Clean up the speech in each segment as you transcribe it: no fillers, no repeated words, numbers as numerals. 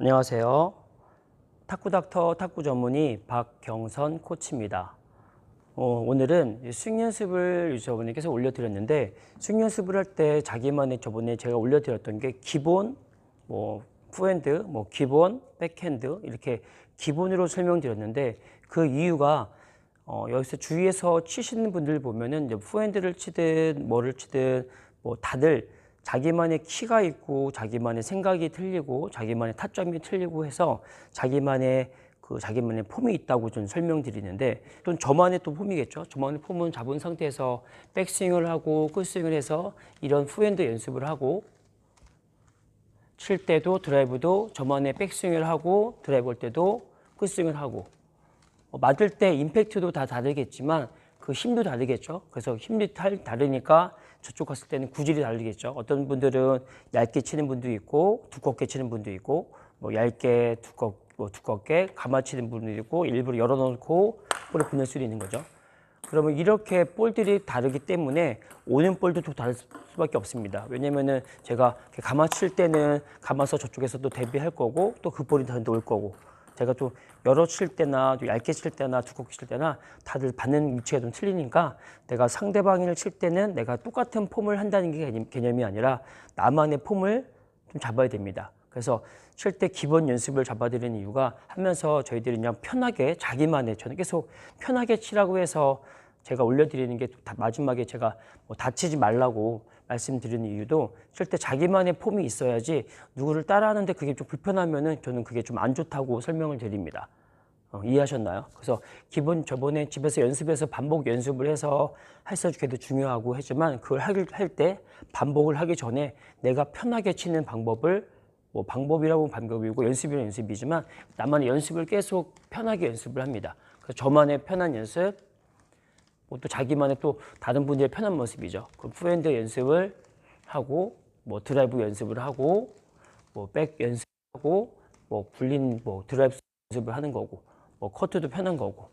안녕하세요. 탁구닥터 탁구 전문의 박경선 코치입니다. 오늘은 스윙 연습을 저번에 계속 올려드렸는데, 스윙 연습을 할 때 자기만의 저번에 제가 올려드렸던 게 기본, 후핸드, 기본, 백핸드 이렇게 기본으로 설명드렸는데, 그 이유가 여기서 주위에서 치시는 분들 보면은 이제 후핸드를 치든 뭐를 치든 다들 자기만의 키가 있고 자기만의 생각이 틀리고 자기만의 타점이 틀리고 해서 자기만의 폼이 있다고 좀 설명드리는데, 또 저만의 또 폼이겠죠. 저만의 폼은 잡은 상태에서 백스윙을 하고 풀스윙을 해서 이런 후핸드 연습을 하고, 칠 때도 드라이브도 저만의 백스윙을 하고 드라이브 할 때도 풀스윙을 하고, 맞을 때 임팩트도 다 다르겠지만 그 힘도 다르겠죠. 그래서 힘이 다르니까 저쪽 갔을 때는 구질이 다르겠죠. 어떤 분들은 얇게 치는 분도 있고 두껍게 치는 분도 있고, 얇게 두껍게 감아치는 분도 있고, 일부러 열어놓고 볼을 보낼 수도 있는 거죠. 그러면 이렇게 볼들이 다르기 때문에 오는 볼도 또 다를 수밖에 없습니다. 왜냐면은 제가 감아칠 때는 감아서 저쪽에서 또 대비할 거고, 또 그 볼이 더 올 거고, 제가 좀 열어 칠 때나 좀 얇게 칠 때나 두껍게 칠 때나 다들 받는 위치가 좀 틀리니까, 내가 상대방을 칠 때는 내가 똑같은 폼을 한다는 게 개념이 아니라 나만의 폼을 좀 잡아야 됩니다. 그래서 칠 때 기본 연습을 잡아드리는 이유가, 하면서 저희들이 그냥 편하게 저는 계속 편하게 치라고 해서 제가 올려드리는 게, 마지막에 제가 다치지 말라고 말씀드리는 이유도, 칠 때 자기만의 폼이 있어야지 누구를 따라하는데 그게 좀 불편하면은 저는 그게 좀 안 좋다고 설명을 드립니다. 이해하셨나요? 그래서 저번에 집에서 연습해서 반복 연습을 해서 했어도 중요하고 하지만, 그걸 할 때 반복을 하기 전에 내가 편하게 치는 방법을, 방법이라고 방법이고 연습이라고 연습이지만, 나만의 연습을 계속 편하게 연습을 합니다. 그래서 저만의 편한 연습, 또 자기만의 또 다른 분들의 편한 모습이죠. 그럼 후핸드 연습을 하고, 드라이브 연습을 하고, 백 연습하고, 굴린 드라이브 연습을 하는 거고, 커트도 편한 거고.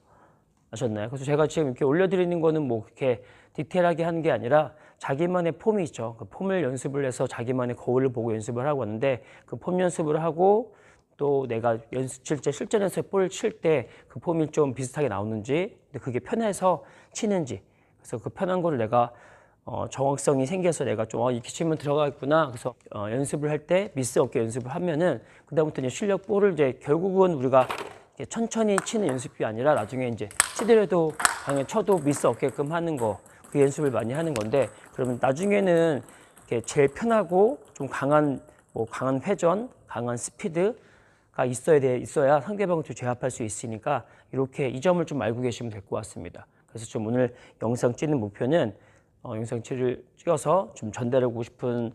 아셨나요? 그래서 제가 지금 이렇게 올려드리는 거는 그렇게 디테일하게 하는 게 아니라, 자기만의 폼이 있죠. 그 폼을 연습을 해서 자기만의 거울을 보고 연습을 하고 왔는데, 그 폼 연습을 하고, 또 내가 실전에서 볼 칠 때 그 폼이 좀 비슷하게 나오는지, 근데 그게 편해서 치는지, 그래서 그 편한 거를 내가 정확성이 생겨서 내가 좀 이렇게 치면 들어가겠구나. 그래서 연습을 할 때 미스 없게 연습을 하면은, 그다음부터 이제 실력 볼을 이제 결국은 우리가 천천히 치는 연습이 아니라, 나중에 이제 치더라도 당연히 쳐도 미스 없게끔 하는 거, 그 연습을 많이 하는 건데, 그러면 나중에는 이렇게 제일 편하고 좀 강한 강한 회전, 강한 스피드가 있어야 상대방을 좀 제압할 수 있으니까, 이렇게 이 점을 좀 알고 계시면 될 것 같습니다. 그래서 좀 오늘 영상 찍는 목표는, 영상을 찍어서 좀 전달하고 싶은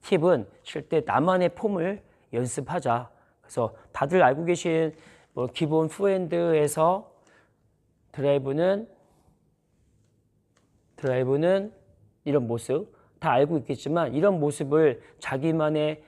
팁은, 칠 때 나만의 폼을 연습하자. 그래서 다들 알고 계신 기본 후핸드에서 드라이브는 이런 모습 다 알고 있겠지만, 이런 모습을 자기만의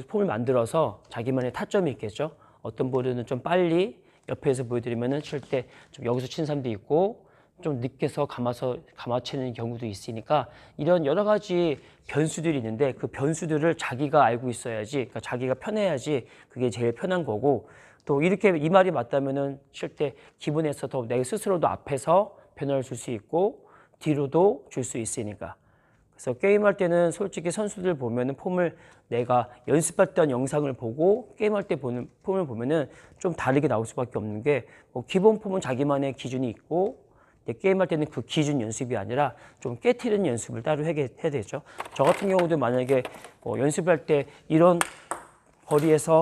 폼을 만들어서 자기만의 타점이 있겠죠. 어떤 볼은 좀 빨리 옆에서 보여드리면은 칠 때 좀 여기서 치는 사람도 있고, 좀 늦게서 감아치는 경우도 있으니까, 이런 여러 가지 변수들이 있는데, 그 변수들을 자기가 알고 있어야지, 그러니까 자기가 편해야지 그게 제일 편한 거고, 또 이렇게 이 말이 맞다면은 칠 때 기분에서 더 내 스스로도 앞에서 변화를 줄 수 있고 뒤로도 줄 수 있으니까. 그래서 게임할 때는 솔직히 선수들 보면은 폼을, 내가 연습할 때 영상을 보고 게임할 때 보는 폼을 보면은 좀 다르게 나올 수밖에 없는 게, 기본 폼은 자기만의 기준이 있고, 게임할 때는 그 기준 연습이 아니라 좀 깨트리는 연습을 따로 해야 되죠. 저 같은 경우도 만약에 연습할 때 이런 거리에서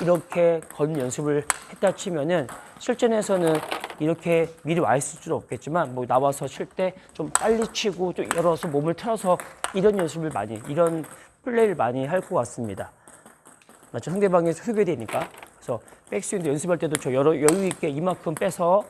이렇게 건 연습을 했다 치면은, 실전에서는 이렇게 미리 와 있을 수는 없겠지만, 나와서 칠 때 좀 빨리 치고 좀 열어서 몸을 틀어서 이런 플레이를 많이 할 것 같습니다. 맞죠? 상대방이 소개되니까. 그래서 백스윙도 연습할 때도 저 여유 있게 이만큼 빼서,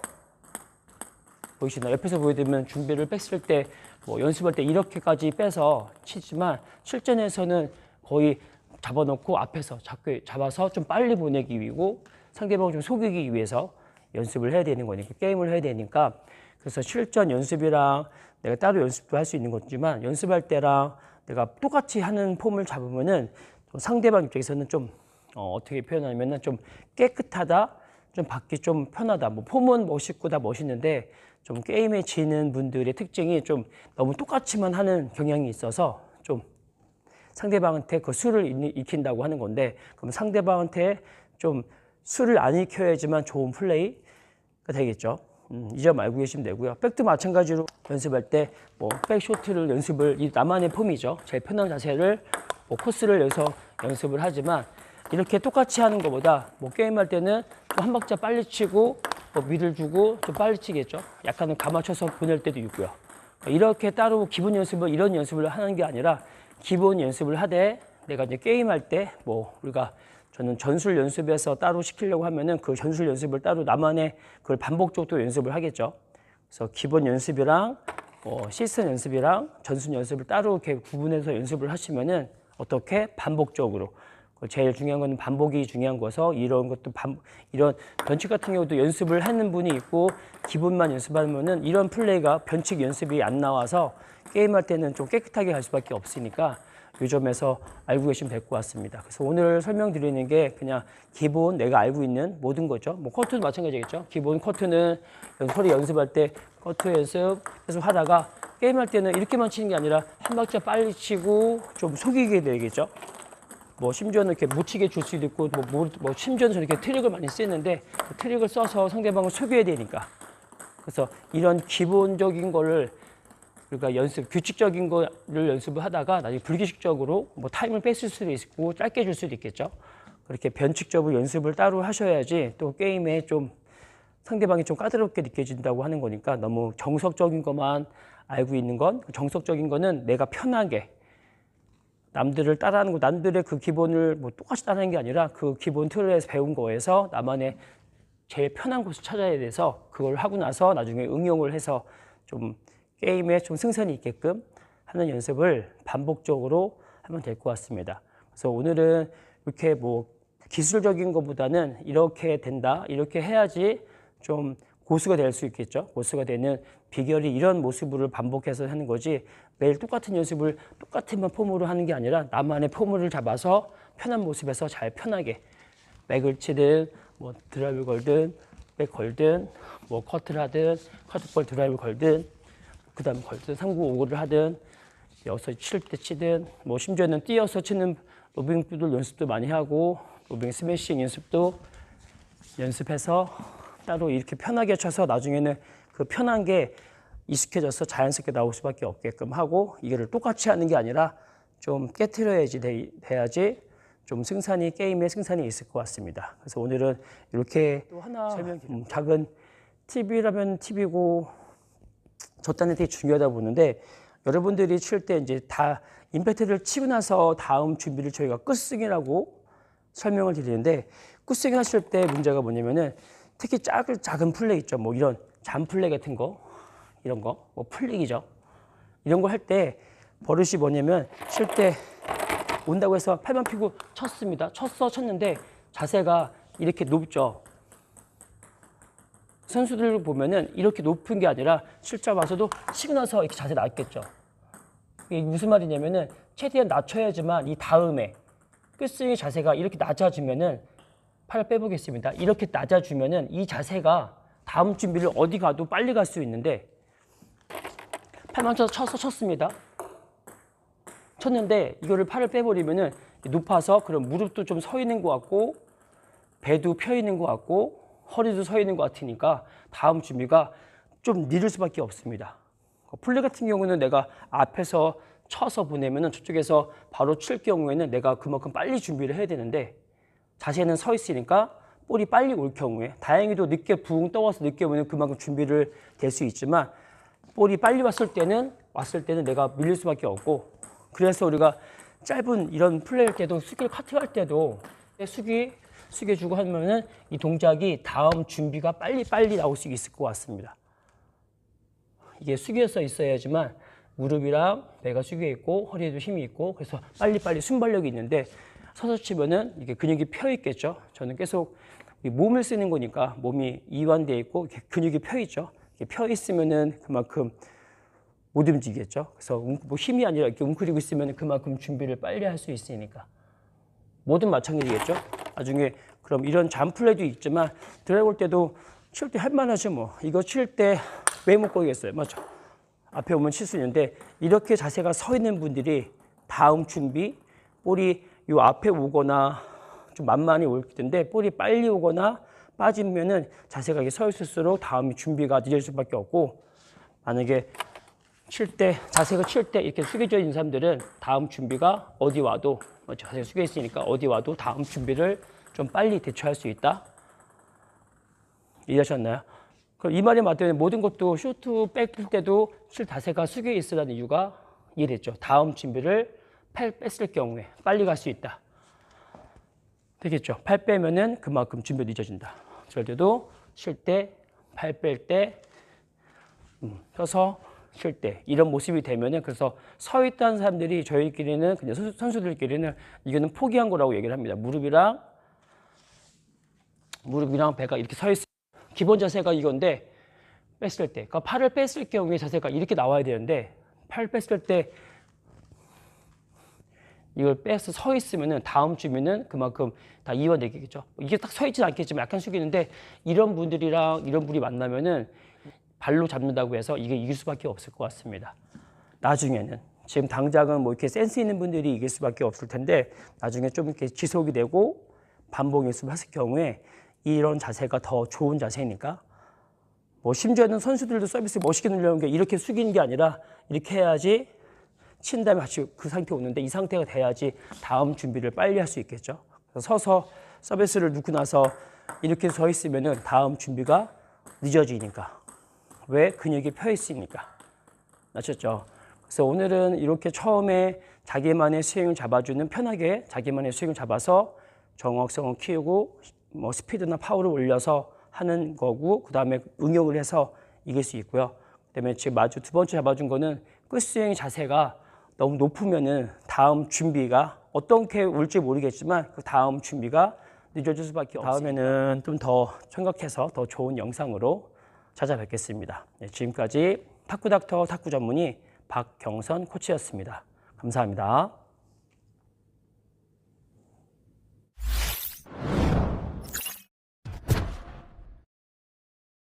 보이시나요? 옆에서 보여드리면 준비를 뺐을 때 연습할 때 이렇게까지 빼서 치지만, 실전에서는 거의 잡아놓고 앞에서 잡아서 좀 빨리 보내기 위고, 상대방을 좀 속이기 위해서 연습을 해야 되는 거니까, 게임을 해야 되니까. 그래서 실전 연습이랑 내가 따로 연습도 할 수 있는 거지만, 연습할 때랑 내가 똑같이 하는 폼을 잡으면은 상대방 입장에서는 좀 어떻게 표현하냐면은 좀 깨끗하다, 좀 받기 좀 편하다. 뭐 폼은 멋있고 다 멋있는데 좀 게임에 지는 분들의 특징이 좀 너무 똑같이만 하는 경향이 있어서 좀 상대방한테 그 수를 익힌다고 하는 건데, 그럼 상대방한테 좀 수를 안 익혀야지만 좋은 플레이가 되겠죠. 이 점 알고 계시면 되고요. 백도 마찬가지로 연습할 때 뭐 백쇼트를 연습을, 이 나만의 폼이죠. 제일 편한 자세를 뭐 코스를 여기서 연습을 하지만, 이렇게 똑같이 하는 것보다 뭐 게임할 때는 한 박자 빨리 치고 뭐 미를 주고 좀 빨리 치겠죠. 약간은 감아쳐서 보낼 때도 있고요. 이렇게 따로 기본 연습을, 이런 연습을 하는 게 아니라 기본 연습을 하되, 내가 이제 게임할 때 뭐 저는 전술 연습에서 따로 시키려고 하면은 그 전술 연습을 따로 나만의 그걸 반복적으로 연습을 하겠죠. 그래서 기본 연습이랑 시스템 연습이랑 전술 연습을 따로 이렇게 구분해서 연습을 하시면은 어떻게 반복적으로, 제일 중요한 건 반복이 중요한 거서, 이런 것도 이런 변칙 같은 경우도 연습을 하는 분이 있고 기본만 연습하면은 이런 플레이가 변칙 연습이 안 나와서 게임할 때는 좀 깨끗하게 갈 수밖에 없으니까 이 점에서 알고 계시면 될 것 같습니다. 그래서 오늘 설명드리는 게 그냥 기본 내가 알고 있는 모든 거죠. 뭐 커트도 마찬가지겠죠. 기본 커트는 소리 연습할 때 커트 연습 계속 하다가 게임할 때는 이렇게만 치는 게 아니라 한 박자 빨리 치고 좀 속이게 되겠죠. 뭐 심지어는 이렇게 묻히게 줄 수도 있고, 뭐 심지어는 저렇게 트릭을 많이 쓰는데 그 트릭을 써서 상대방을 속여야 되니까. 그래서 이런 기본적인 거를, 그러니까 규칙적인 거를 연습을 하다가 나중에 불규칙적으로 뭐 타임을 뺐을 수도 있고 짧게 줄 수도 있겠죠. 그렇게 변칙적으로 연습을 따로 하셔야지 또 게임에 좀 상대방이 좀 까다롭게 느껴진다고 하는 거니까, 너무 정석적인 것만 알고 있는 건, 정석적인 거는 내가 편하게 남들을 따라하는 거, 남들의 그 기본을 뭐 똑같이 따라하는 게 아니라 그 기본 틀에서 배운 거에서 나만의 제일 편한 곳을 찾아야 돼서 그걸 하고 나서 나중에 응용을 해서 좀 게임에 좀 승산이 있게끔 하는 연습을 반복적으로 하면 될 것 같습니다. 그래서 오늘은 이렇게 뭐 기술적인 것보다는 이렇게 된다, 이렇게 해야지 좀 고수가 될 수 있겠죠. 고수가 되는 비결이 이런 모습을 반복해서 하는 거지, 매일 똑같은 연습을 똑같은 폼으로 하는 게 아니라 나만의 폼을 잡아서 편한 모습에서 잘 편하게 백을 치든 뭐 드라이브 걸든 백 걸든 뭐 커트를 하든 커트볼 드라이브 걸든 그 다음에 걸든 3구 5구를 하든 여기서 칠 때 치든, 뭐 심지어는 뛰어서 치는 로빙 푸들 연습도 많이 하고 로빙 스매싱 연습도 연습해서 따로 이렇게 편하게 쳐서 나중에는 그 편한 게 익숙해져서 자연스럽게 나올 수밖에 없게끔 하고, 이거를 똑같이 하는 게 아니라 좀 깨트려야지 돼야지 좀 게임에 승산이 있을 것 같습니다. 그래서 오늘은 이렇게 또 하나 설명드릴게요. 작은 팁이라면 팁이고 저딴에 되게 중요하다 보는데, 여러분들이 칠 때 이제 다 임팩트를 치고 나서 다음 준비를 저희가 끝스윙이라고 설명을 드리는데, 끝스윙 하실 때 문제가 뭐냐면은 특히 작은 플레이 있죠. 뭐 이런 잠 플레이 같은 거, 이런 거, 뭐 플릭이죠. 이런 거 할 때 버릇이 뭐냐면, 칠 때 온다고 해서 팔만 피고 쳤습니다. 쳤는데 자세가 이렇게 높죠. 선수들 보면은 이렇게 높은 게 아니라 실제 와서도 치고 나서 이렇게 자세 낮겠죠. 이게 무슨 말이냐면은 최대한 낮춰야지만 이 다음에 끝스윙의 자세가 이렇게 낮아지면은, 팔을 빼보겠습니다. 이렇게 낮아주면은 이 자세가 다음 준비를 어디 가도 빨리 갈 수 있는데, 팔만 쳐서 쳤습니다. 쳤는데 이거를 팔을 빼버리면은 높아서 그럼 무릎도 좀 서 있는 것 같고 배도 펴 있는 것 같고 허리도 서 있는 것 같으니까 다음 준비가 좀 미룰 수밖에 없습니다. 플레이 같은 경우는 내가 앞에서 쳐서 보내면은 저쪽에서 바로 칠 경우에는 내가 그만큼 빨리 준비를 해야 되는데, 자세는 서 있으니까 볼이 빨리 올 경우에, 다행히도 늦게 붕 떠와서 늦게 오면 그만큼 준비를 될 수 있지만, 볼이 빨리 왔을 때는 내가 밀릴 수밖에 없고, 그래서 우리가 짧은 이런 플레이할 때도 수기를 카트할 때도 숙여주고 하면은 이 동작이 다음 준비가 빨리 나올 수 있을 것 같습니다. 이게 숙여서 있어야지만 무릎이랑 배가 숙여 있고 허리에도 힘이 있고, 그래서 빨리 순발력이 있는데, 서서 치면은 이게 근육이 펴 있겠죠. 저는 계속 몸을 쓰는 거니까 몸이 이완되어 있고 근육이 펴 있죠. 펴 있으면은 그만큼 못 움직이겠죠. 그래서 뭐 힘이 아니라 이렇게 웅크리고 있으면 그만큼 준비를 빨리 할 수 있으니까. 뭐든 마찬가지겠죠. 나중에 그럼 이런 잠플레도 있지만 드라이브 올 때도 칠 때 할만하죠. 뭐 이거 칠 때 왜 못 거겠어요. 맞죠? 앞에 오면 칠 수 있는데 이렇게 자세가 서 있는 분들이 다음 준비 볼이 요 앞에 오거나 좀 만만히 올 텐데 볼이 빨리 오거나 빠지면은 자세가 이렇게 서 있을수록 다음 준비가 늦어질 수밖에 없고, 만약에 칠 때 자세가 칠 때 이렇게 숙여져 있는 사람들은 다음 준비가 어디 와도, 자세가 숙여 있으니까 어디 와도 다음 준비를 좀 빨리 대처할 수 있다. 이해하셨나요? 그럼 이 말이 맞다면 모든 것도 쇼트 뺏길 때도 칠 자세가 숙여 있으라는 이유가 이해됐죠. 다음 준비를 팔 뺐을 경우에 빨리 갈 수 있다. 되겠죠. 팔 빼면은 그만큼 준비 늦어진다. 그럴 때도 칠 때, 팔 뺄 때, 펴서 칠 때 이런 모습이 되면은, 그래서 서 있다는 사람들이 저희끼리는 그냥 선수들끼리는 이거는 포기한 거라고 얘기를 합니다. 무릎이랑 배가 이렇게 서 있어요. 기본 자세가 이건데 뺐을 때, 그러니까 팔을 뺐을 경우에 자세가 이렇게 나와야 되는데 팔 뺐을 때 이걸 빼서 서 있으면은 다음 주면은 그만큼 다 이완되겠죠. 이게 딱 서 있지는 않겠지만 약간 숙이는데, 이런 분들이랑 이런 분이 만나면은 발로 잡는다고 해서 이게 이길 수밖에 없을 것 같습니다. 나중에는 지금 당장은 뭐 이렇게 센스 있는 분들이 이길 수밖에 없을 텐데, 나중에 좀 이렇게 지속이 되고 반복 연습을 했을 경우에 이런 자세가 더 좋은 자세니까, 뭐 심지어는 선수들도 서비스 멋있게 누려는 게 이렇게 숙이는 게 아니라 이렇게 해야지 친 다음에 같이 그 상태 오는데, 이 상태가 돼야지 다음 준비를 빨리 할 수 있겠죠. 서서 서비스를 넣고 나서 이렇게 서 있으면은 다음 준비가 늦어지니까. 왜? 근육이 펴 있으니까. 아셨죠? 그래서 오늘은 이렇게 처음에 자기만의 스윙을 잡아주는, 편하게 자기만의 스윙을 잡아서 정확성을 키우고 뭐 스피드나 파워를 올려서 하는 거고, 그 다음에 응용을 해서 이길 수 있고요. 그 다음에 지금 마주 두 번째 잡아준 거는 끝스윙 자세가 너무 높으면은 다음 준비가 어떻게 올지 모르겠지만 그 다음 준비가 늦어질 수밖에 없으니까 다음에는 좀 더 생각해서 더 좋은 영상으로 찾아뵙겠습니다. 네, 지금까지 탁구닥터 탁구 전문의 박경선 코치였습니다. 감사합니다.